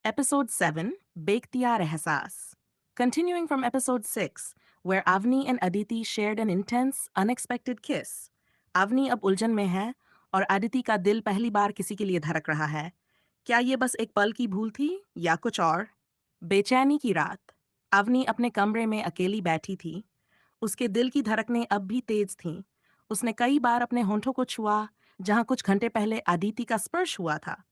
Episode 7, Bektiar Ehsas. Continuing from episode 6, where Avni and Aditi shared an intense, unexpected kiss. Avni अब उलझन में है और अदिति का दिल पहली बार किसी के लिए धड़क रहा है। क्या ये बस एक पल की भूल थी या कुछ और? बेचैनी की रात। अवनी अपने कमरे में अकेली बैठी थी। उसके दिल की धड़कनें अब भी तेज थीं। उसने कई बार अपने होंठों को छुआ, जहां कुछ घंटे पहले अदिति का स्पर्श हुआ था।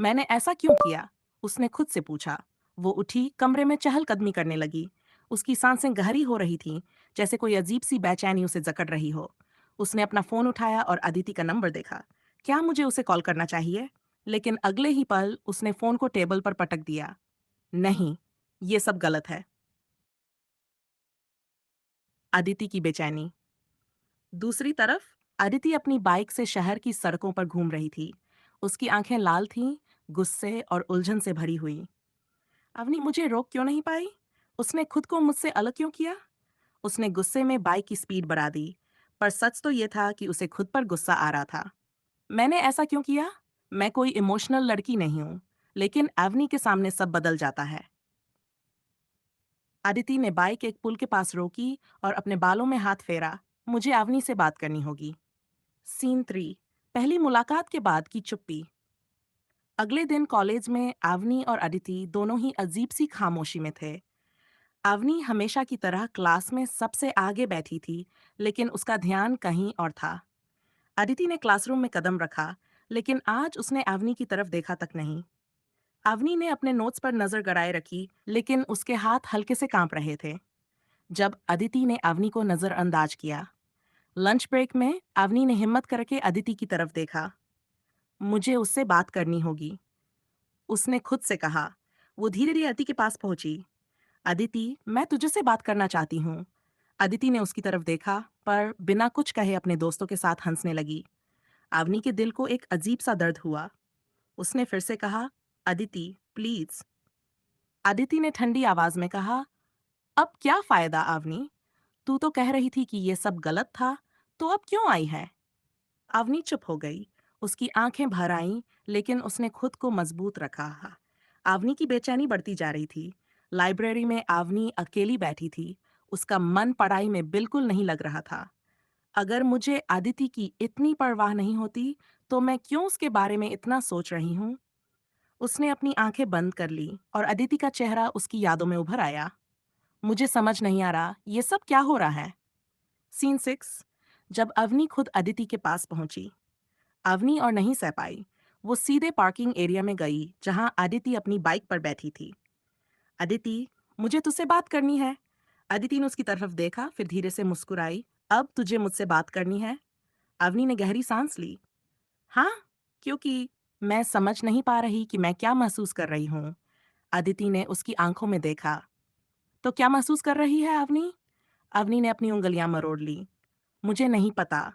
मैंने ऐसा क्यों किया? उसने खुद से पूछा। वो उठी, कमरे में चहलकदमी करने लगी। उसकी सांसें गहरी हो रही थीं, जैसे कोई अजीब सी बेचैनी उसे जकड़ रही हो। उसने अपना फोन उठाया और अदिति का नंबर देखा। क्या मुझे उसे कॉल करना चाहिए? लेकिन अगले ही पल उसने फोन को टेबल पर पटक दिया। नहीं, ये सब गलत है। अदिति की बेचैनी। दूसरी तरफ अदिति अपनी बाइक से शहर की सड़कों पर घूम रही थी। उसकी आंखें लाल थीं, गुस्से और उलझन से भरी हुई। अवनी मुझे रोक क्यों नहीं पाई? उसने खुद को मुझसे अलग क्यों किया? उसने गुस्से में बाइक की स्पीड बढ़ा दी, पर सच तो ये था कि उसे खुद पर गुस्सा आ रहा था। मैंने ऐसा क्यों किया? मैं कोई इमोशनल लड़की नहीं हूं, लेकिन अवनी के सामने सब बदल जाता है। अदिति ने बाइक एक पुल के पास रोकी और अपने बालों में हाथ फेरा। मुझे अवनी से बात करनी होगी। सीन 3, पहली मुलाकात के बाद की चुप्पी। अगले दिन कॉलेज में अवनी और अदिति दोनों ही अजीब सी खामोशी में थे। अवनी हमेशा की तरह क्लास में सबसे आगे बैठी थी, लेकिन उसका ध्यान कहीं और था। अदिति ने क्लासरूम में कदम रखा, लेकिन आज उसने अवनी की तरफ देखा तक नहीं। अवनी ने अपने नोट्स पर नजर गड़ाए रखी, लेकिन उसके हाथ हल्के से कांप रहे थे। जब अदिति ने अवनी को नजरअंदाज किया। लंच ब्रेक में अवनी ने हिम्मत करके अदिति की तरफ देखा। मुझे उससे बात करनी होगी, उसने खुद से कहा। वो धीरे धीरे अदिति के पास पहुंची। अदिति, मैं तुझे से बात करना चाहती हूँ। अदिति ने उसकी तरफ देखा, पर बिना कुछ कहे अपने दोस्तों के साथ हंसने लगी। अवनी के दिल को एक अजीब सा दर्द हुआ। उसने फिर से कहा, अदिति प्लीज। अदिति ने ठंडी आवाज में कहा, अब क्या फायदा अवनी? तू तो कह रही थी कि ये सब गलत था, तो अब क्यों आई है? अवनी चुप हो गई। उसकी आंखें भर आईं, लेकिन उसने खुद को मजबूत रखा। अवनी की बेचैनी बढ़ती जा रही थी। लाइब्रेरी में अवनी अकेली बैठी थी। उसका मन पढ़ाई में बिल्कुल नहीं लग रहा था। अगर मुझे अदिति की इतनी परवाह नहीं होती, तो मैं क्यों उसके बारे में इतना सोच रही हूँ? उसने अपनी आंखें बंद कर ली और अदिति का चेहरा उसकी यादों में उभर आया। मुझे समझ नहीं आ रहा, ये सब क्या हो रहा है? सीन 6, जब अवनी खुद अदिति के पास पहुंची। अवनी और नहीं सह पाई। वो सीधे पार्किंग एरिया में गई, जहां अदिति अपनी बाइक पर बैठी थी। अदिति, मुझे तुझसे बात करनी है। अदिति ने उसकी तरफ देखा, फिर धीरे से मुस्कुराई। अब तुझे मुझसे बात करनी है? अवनी ने गहरी सांस ली। हाँ, क्योंकि मैं समझ नहीं पा रही कि मैं क्या महसूस कर रही हूँ। अदिति ने उसकी आंखों में देखा। तो क्या महसूस कर रही है अवनी? अवनी ने अपनी उंगलियां मरोड़ ली। मुझे नहीं पता,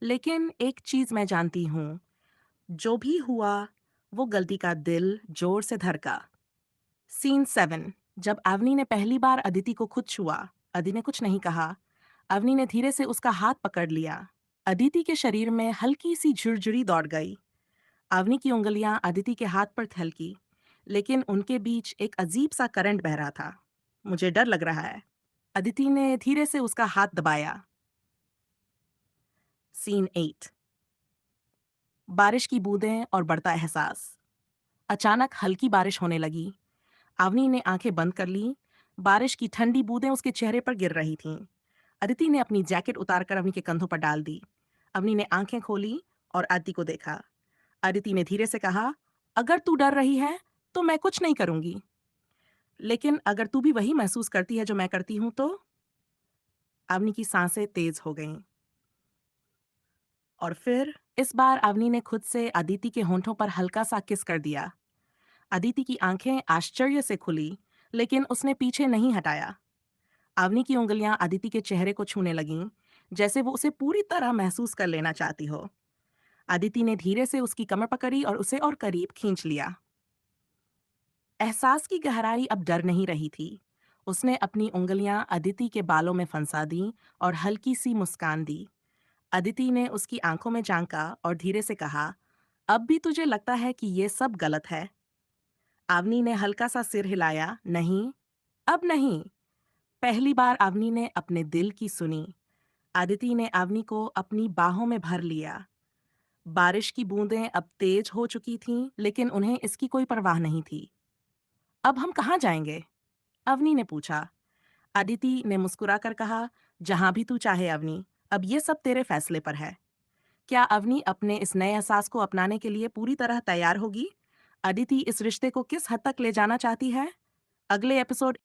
लेकिन एक चीज मैं जानती हूँ। जो भी हुआ, वो गलती का दिल जोर से धड़का। सीन 7, जब अवनी ने पहली बार अदिति को खुद छुआ। अदिति ने कुछ नहीं कहा। अवनी ने धीरे से उसका हाथ पकड़ लिया। अदिति के शरीर में हल्की सी झुरझुरी दौड़ गई। अवनी की उंगलियां अदिति के हाथ पर थलकी, लेकिन उनके बीच एक अजीब सा करंट बह रहा था। मुझे डर लग रहा है। अदिति ने धीरे से उसका हाथ दबाया। सीन 8, बारिश की बूंदें और बढ़ता एहसास। अचानक हल्की बारिश होने लगी। अवनी ने आंखें बंद कर लीं। बारिश की ठंडी बूंदें उसके चेहरे पर गिर रही थीं। अदिति ने अपनी जैकेट उतारकर अवनी के कंधों पर डाल दी। अवनी ने आंखें खोली और अदिति को देखा। अदिति ने धीरे से कहा, अगर तू डर रही है, तो मैं कुछ नहीं करूंगी। लेकिन अगर तू भी वही महसूस करती है जो मैं करती हूं तो? अवनी की सांसें तेज हो गईं। और फिर इस बार अवनी ने खुद से अदिति के होंठों पर हल्का सा किस कर दिया। अदिति की आंखें आश्चर्य से खुली, लेकिन उसने पीछे नहीं हटाया। अवनी की उंगलियां अदिति के चेहरे को छूने लगीं, जैसे वो उसे पूरी तरह महसूस कर लेना चाहती हो। अदिति ने धीरे से उसकी कमर पकड़ी और उसे और करीब खींच लिया। एहसास की गहराई अब डर नहीं रही थी। उसने अपनी उंगलियां अदिति के बालों में फंसा दी और हल्की सी मुस्कान दी। अदिति ने उसकी आंखों में झांका और धीरे से कहा, अब भी तुझे लगता है कि ये सब गलत है? अवनी ने हल्का सा सिर हिलाया। नहीं, अब नहीं। पहली बार अवनी ने अपने दिल की सुनी। अदिति ने अवनी को अपनी बाहों में भर लिया। बारिश की बूंदें अब तेज हो चुकी थीं, लेकिन उन्हें इसकी कोई परवाह नहीं थी। अब हम कहाँ जाएंगे? अवनी ने पूछा। अदिति ने मुस्कुराकर कहा, जहां भी तू चाहे अवनी, अब ये सब तेरे फैसले पर है। क्या अवनी अपने इस नए एहसास को अपनाने के लिए पूरी तरह तैयार होगी? अदिति इस रिश्ते को किस हद तक ले जाना चाहती है? अगले एपिसोड